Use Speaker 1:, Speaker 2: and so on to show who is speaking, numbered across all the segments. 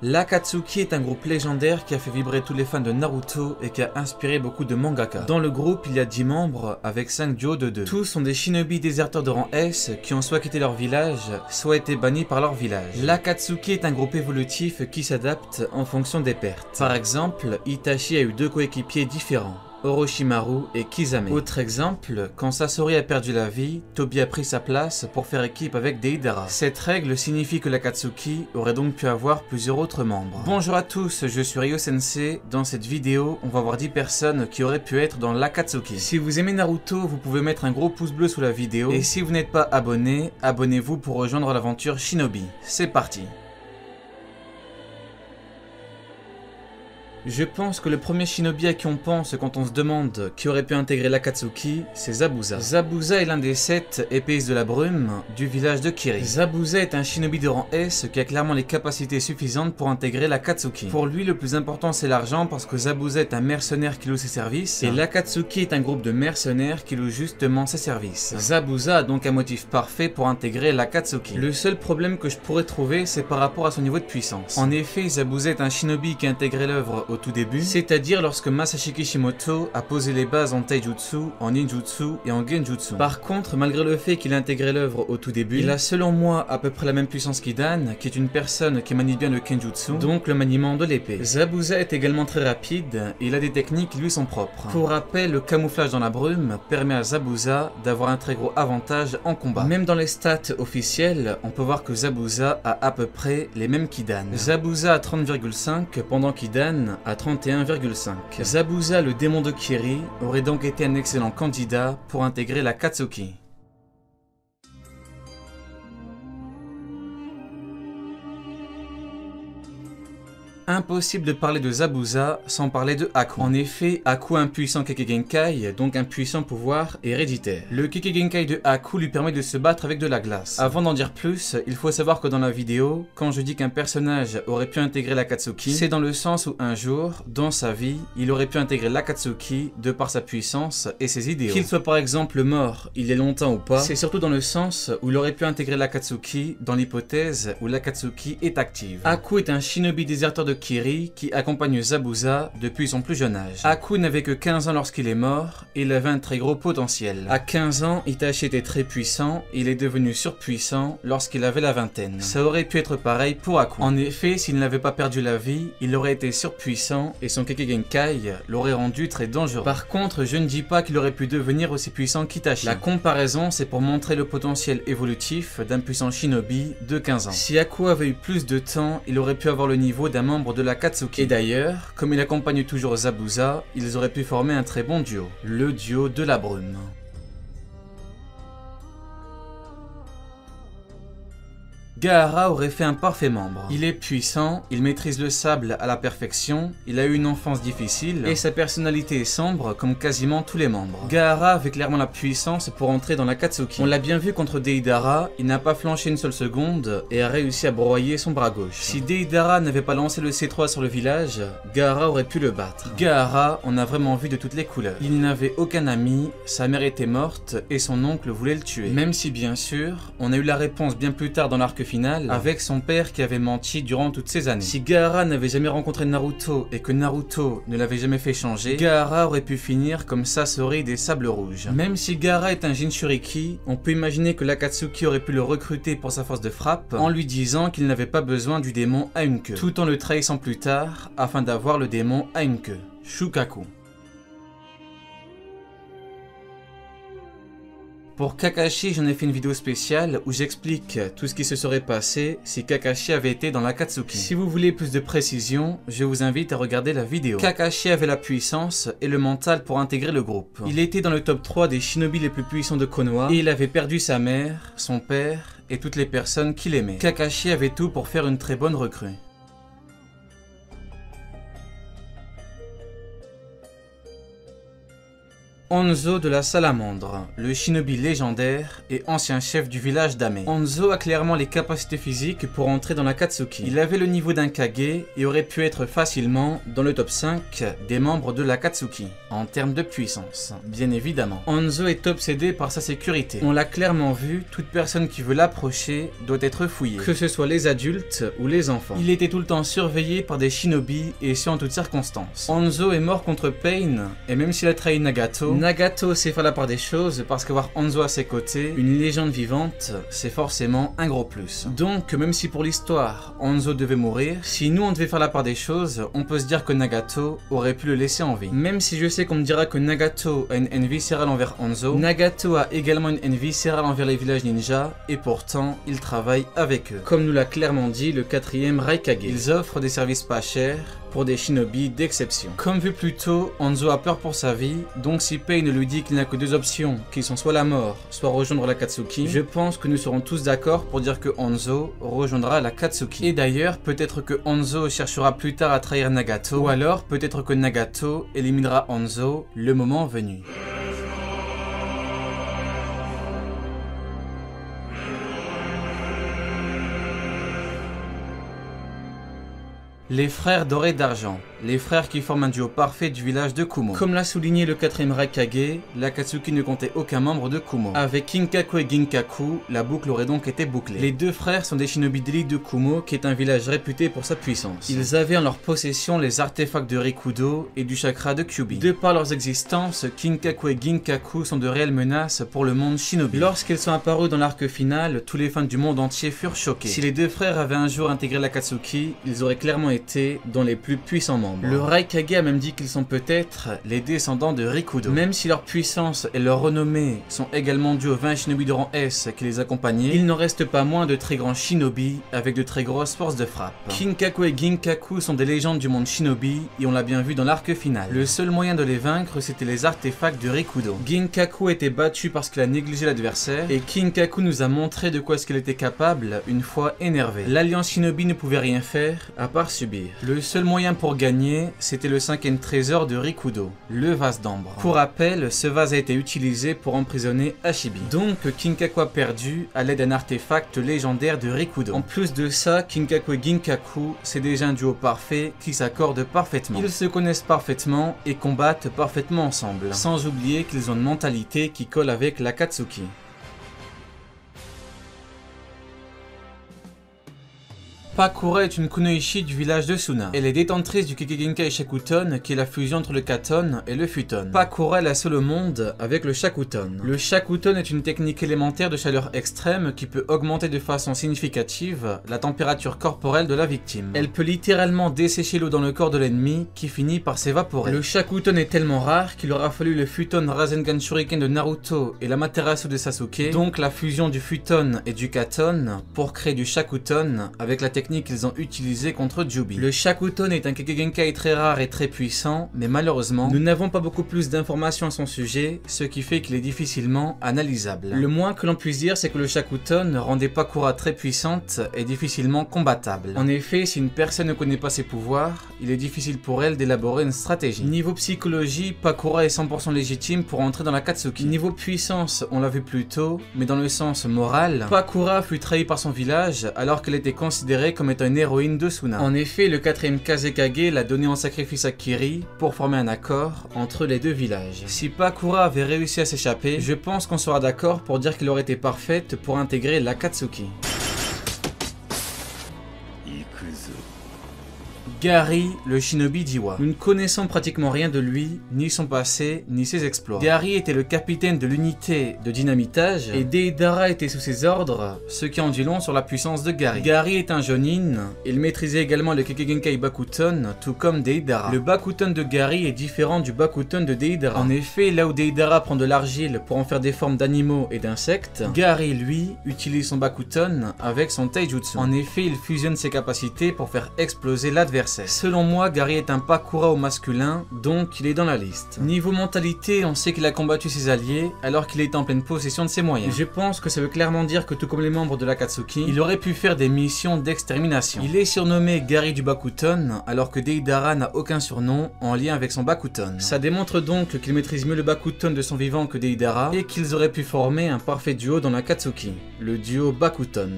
Speaker 1: L'Akatsuki est un groupe légendaire qui a fait vibrer tous les fans de Naruto et qui a inspiré beaucoup de mangaka. Dans le groupe, il y a 10 membres avec 5 duos de 2. Tous sont des shinobi déserteurs de rang S qui ont soit quitté leur village, soit été bannis par leur village. L'Akatsuki est un groupe évolutif qui s'adapte en fonction des pertes. Par exemple, Itachi a eu 2 coéquipiers différents, Orochimaru et Kisame. Autre exemple, quand Sasori a perdu la vie, Tobi a pris sa place pour faire équipe avec Deidara. Cette règle signifie que l'Akatsuki aurait donc pu avoir plusieurs autres membres. Bonjour à tous, je suis Ryo Sensei. Dans cette vidéo, on va voir 10 personnes qui auraient pu être dans l'Akatsuki. Si vous aimez Naruto, vous pouvez mettre un gros pouce bleu sous la vidéo. Et si vous n'êtes pas abonné, abonnez-vous pour rejoindre l'aventure Shinobi. C'est parti. Je pense que le premier shinobi à qui on pense quand on se demande qui aurait pu intégrer l'Akatsuki, c'est Zabuza. Zabuza est l'un des 7 épéistes de la brume du village de Kiri. Zabuza est un shinobi de rang S qui a clairement les capacités suffisantes pour intégrer l'Akatsuki. Pour lui, le plus important c'est l'argent parce que Zabuza est un mercenaire qui loue ses services et l'Akatsuki est un groupe de mercenaires qui loue justement ses services. Zabuza a donc un motif parfait pour intégrer l'Akatsuki. Le seul problème que je pourrais trouver, c'est par rapport à son niveau de puissance. En effet, Zabuza est un shinobi qui a intégré l'œuvre au tout début, c'est-à-dire lorsque Masashi Kishimoto a posé les bases en taijutsu, en ninjutsu et en genjutsu. Par contre, malgré le fait qu'il a intégré l'œuvre au tout début, il a selon moi à peu près la même puissance qu'Hidan, qui est une personne qui manie bien le kenjutsu, donc le maniement de l'épée. Zabuza est également très rapide et il a des techniques qui lui sont propres. Pour rappel, le camouflage dans la brume permet à Zabuza d'avoir un très gros avantage en combat. Même dans les stats officielles, on peut voir que Zabuza a à peu près les mêmes qu'Hidan. Zabuza a 30,5 pendant qu'Hidan à 31,5. Zabuza, le démon de Kiri, aurait donc été un excellent candidat pour intégrer l'Akatsuki. Impossible de parler de Zabuza sans parler de Aku. En effet, Aku a un puissant Kekkei, donc un puissant pouvoir héréditaire. Le Kekkei de Aku lui permet de se battre avec de la glace. Avant d'en dire plus, il faut savoir que dans la vidéo, quand je dis qu'un personnage aurait pu intégrer l'Akatsuki, c'est dans le sens où un jour, dans sa vie, il aurait pu intégrer l'Akatsuki de par sa puissance et ses idéaux. Qu'il soit par exemple mort il y a longtemps ou pas, c'est surtout dans le sens où il aurait pu intégrer l'Akatsuki dans l'hypothèse où l'Akatsuki est active. Aku est un shinobi déserteur de Kiri qui accompagne Zabuza depuis son plus jeune âge. Aku n'avait que 15 ans lorsqu'il est mort et il avait un très gros potentiel. À 15 ans, Itachi était très puissant et il est devenu surpuissant lorsqu'il avait la vingtaine. Ça aurait pu être pareil pour Aku. En effet, s'il n'avait pas perdu la vie, il aurait été surpuissant et son Kekkei l'aurait rendu très dangereux. Par contre, je ne dis pas qu'il aurait pu devenir aussi puissant qu'Itachi. La comparaison, c'est pour montrer le potentiel évolutif d'un puissant shinobi de 15 ans. Si Aku avait eu plus de temps, il aurait pu avoir le niveau d'un membre de l'Akatsuki. Et d'ailleurs, comme il accompagne toujours Zabuza, ils auraient pu former un très bon duo, le duo de la brume. Gaara aurait fait un parfait membre. Il est puissant, il maîtrise le sable à la perfection, il a eu une enfance difficile et sa personnalité est sombre comme quasiment tous les membres. Gaara avait clairement la puissance pour entrer dans l'Akatsuki. On l'a bien vu contre Deidara, il n'a pas flanché une seule seconde et a réussi à broyer son bras gauche. Si Deidara n'avait pas lancé le C3 sur le village, Gaara aurait pu le battre. Gaara, on a vraiment vu de toutes les couleurs. Il n'avait aucun ami, sa mère était morte et son oncle voulait le tuer. Même si bien sûr, on a eu la réponse bien plus tard dans l'arc final avec son père qui avait menti durant toutes ces années. Si Gaara n'avait jamais rencontré Naruto et que Naruto ne l'avait jamais fait changer, Gaara aurait pu finir comme Sasori des Sables Rouges. Même si Gaara est un Jinchuriki, on peut imaginer que l'Akatsuki aurait pu le recruter pour sa force de frappe en lui disant qu'il n'avait pas besoin du démon à une queue, tout en le trahissant plus tard afin d'avoir le démon à une queue. Shukaku. Pour Kakashi, j'en ai fait une vidéo spéciale où j'explique tout ce qui se serait passé si Kakashi avait été dans l'Akatsuki. Si vous voulez plus de précision, je vous invite à regarder la vidéo. Kakashi avait la puissance et le mental pour intégrer le groupe. Il était dans le top 3 des shinobi les plus puissants de Konoha et il avait perdu sa mère, son père et toutes les personnes qu'il aimait. Kakashi avait tout pour faire une très bonne recrue. Hanzo de la Salamandre, le shinobi légendaire et ancien chef du village d'Ame. Hanzo a clairement les capacités physiques pour entrer dans l'Akatsuki. Il avait le niveau d'un Kage et aurait pu être facilement dans le top 5 des membres de l'Akatsuki, en termes de puissance, bien évidemment. Hanzo est obsédé par sa sécurité. On l'a clairement vu, toute personne qui veut l'approcher doit être fouillée, que ce soit les adultes ou les enfants. Il était tout le temps surveillé par des shinobi et ce en toutes circonstances. Hanzo est mort contre Pain, et même s'il a trahi Nagato sait faire la part des choses parce qu'avoir Hanzo à ses côtés, une légende vivante, c'est forcément un gros plus. Donc même si pour l'histoire, Hanzo devait mourir, si nous on devait faire la part des choses, on peut se dire que Nagato aurait pu le laisser en vie. Même si je sais qu'on me dira que Nagato a une haine viscérale envers Hanzo, Nagato a également une haine viscérale envers les villages ninja, et pourtant, il travaille avec eux. Comme nous l'a clairement dit le 4e Raikage, ils offrent des services pas chers, pour des shinobi d'exception. Comme vu plus tôt, Hanzo a peur pour sa vie, donc si Pain lui dit qu'il n'a que deux options, qui sont soit la mort, soit rejoindre l'Akatsuki, je pense que nous serons tous d'accord pour dire que Hanzo rejoindra l'Akatsuki. Et d'ailleurs, peut-être que Hanzo cherchera plus tard à trahir Nagato, ou alors peut-être que Nagato éliminera Hanzo le moment venu. Les frères dorés d'argent, les frères qui forment un duo parfait du village de Kumo. Comme l'a souligné le 4e Raikage, l'Akatsuki ne comptait aucun membre de Kumo. Avec Kinkaku et Ginkaku, la boucle aurait donc été bouclée. Les deux frères sont des shinobi d'élite de Kumo, qui est un village réputé pour sa puissance. Ils avaient en leur possession les artefacts de Rikudo et du chakra de Kyuubi. De par leurs existences, Kinkaku et Ginkaku sont de réelles menaces pour le monde shinobi. Lorsqu'ils sont apparus dans l'arc final, tous les fans du monde entier furent choqués. Si les deux frères avaient un jour intégré l'Akatsuki, ils auraient clairement été dans les plus puissants membres. Le Raikage a même dit qu'ils sont peut-être les descendants de Rikudo. Même si leur puissance et leur renommée sont également dues aux 20 shinobi de rang S qui les accompagnaient, il n'en reste pas moins de très grands shinobi avec de très grosses forces de frappe. Kinkaku et Ginkaku sont des légendes du monde shinobi et on l'a bien vu dans l'arc final. Le seul moyen de les vaincre, c'était les artefacts de Rikudo. Ginkaku était battu parce qu'il a négligé l'adversaire et Kinkaku nous a montré de quoi est-ce qu'il était capable une fois énervé. L'alliance shinobi ne pouvait rien faire à part subir. Le seul moyen pour gagner, c'était le 5e trésor de Rikudo, le vase d'ambre. Pour rappel, ce vase a été utilisé pour emprisonner Hashibi. Donc Kinkaku a perdu à l'aide d'un artefact légendaire de Rikudo. En plus de ça, Kinkaku et Ginkaku, c'est déjà un duo parfait qui s'accorde parfaitement. Ils se connaissent parfaitement et combattent parfaitement ensemble, sans oublier qu'ils ont une mentalité qui colle avec l'Akatsuki. Pakura est une kunoichi du village de Suna. Elle est détentrice du Kekkei Shakuton, qui est la fusion entre le Katon et le Futon. Pakura est la seule au monde avec le Shakuton. Le Shakuton est une technique élémentaire de chaleur extrême qui peut augmenter de façon significative la température corporelle de la victime. Elle peut littéralement dessécher l'eau dans le corps de l'ennemi qui finit par s'évaporer. Le Shakuton est tellement rare qu'il aura fallu le Futon Rasengan Shuriken de Naruto et l'Amaterasu de Sasuke, donc la fusion du Futon et du Katon, pour créer du Shakuton avec la technique qu'ils ont utilisé contre Jubi. Le Shakuton est un Kekkei très rare et très puissant, mais malheureusement, nous n'avons pas beaucoup plus d'informations à son sujet, ce qui fait qu'il est difficilement analysable. Le moins que l'on puisse dire, c'est que le Shakuton rendait Pakura très puissante et difficilement combattable. En effet, si une personne ne connaît pas ses pouvoirs, il est difficile pour elle d'élaborer une stratégie. Niveau psychologie, Pakura est 100% légitime pour entrer dans l'Akatsuki. Niveau puissance, on l'a vu plus tôt, mais dans le sens moral, Pakura fut trahi par son village alors qu'elle était considérée comme étant une héroïne de Suna. En effet, le 4e Kazekage l'a donné en sacrifice à Kiri pour former un accord entre les deux villages. Si Pakura avait réussi à s'échapper, je pense qu'on sera d'accord pour dire qu'elle aurait été parfaite pour intégrer l'Akatsuki. Gary, le shinobi d'Iwa. Nous ne connaissons pratiquement rien de lui, ni son passé, ni ses exploits. Gary était le capitaine de l'unité de dynamitage et Deidara était sous ses ordres, ce qui en dit long sur la puissance de Gary. Gary est un jonin, il maîtrisait également le Kekkei Bakuton, tout comme Deidara. Le Bakuton de Gary est différent du Bakuton de Deidara. En effet, là où Deidara prend de l'argile pour en faire des formes d'animaux et d'insectes, Gary, lui, utilise son Bakuton avec son Taijutsu. En effet, il fusionne ses capacités pour faire exploser l'adversaire. adversaire. Selon moi, Gary est un Pakura au masculin, donc il est dans la liste. Niveau mentalité, on sait qu'il a combattu ses alliés alors qu'il est en pleine possession de ses moyens. Je pense que ça veut clairement dire que tout comme les membres de l'Akatsuki, il aurait pu faire des missions d'extermination. Il est surnommé Gary du Bakuton alors que Deidara n'a aucun surnom en lien avec son Bakuton. Ça démontre donc qu'il maîtrise mieux le Bakuton de son vivant que Deidara et qu'ils auraient pu former un parfait duo dans l'Akatsuki, le duo Bakuton.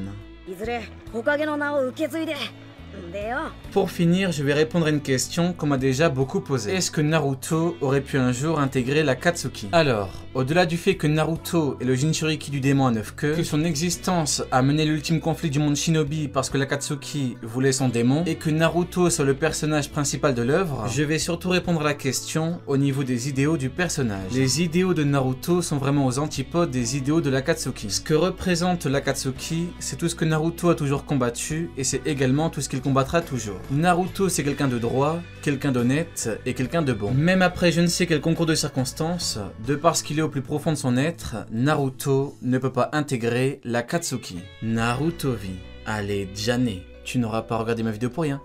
Speaker 1: Pour finir, je vais répondre à une question qu'on m'a déjà beaucoup posée. Est-ce que Naruto aurait pu un jour intégrer l'Akatsuki? Alors, au-delà du fait que Naruto est le Jinchuriki du démon à 9 queues, que son existence a mené l'ultime conflit du monde shinobi parce que l'Akatsuki voulait son démon, et que Naruto soit le personnage principal de l'œuvre, je vais surtout répondre à la question au niveau des idéaux du personnage. Les idéaux de Naruto sont vraiment aux antipodes des idéaux de l'Akatsuki. Ce que représente l'Akatsuki, c'est tout ce que Naruto a toujours combattu, et c'est également tout ce qu'il combattra toujours. Naruto, c'est quelqu'un de droit, quelqu'un d'honnête et quelqu'un de bon. Même après je ne sais quel concours de circonstances, de parce qu'il est au plus profond de son être, Naruto ne peut pas intégrer l'Akatsuki. Naruto vit. Allez, Jané, tu n'auras pas regardé ma vidéo pour rien.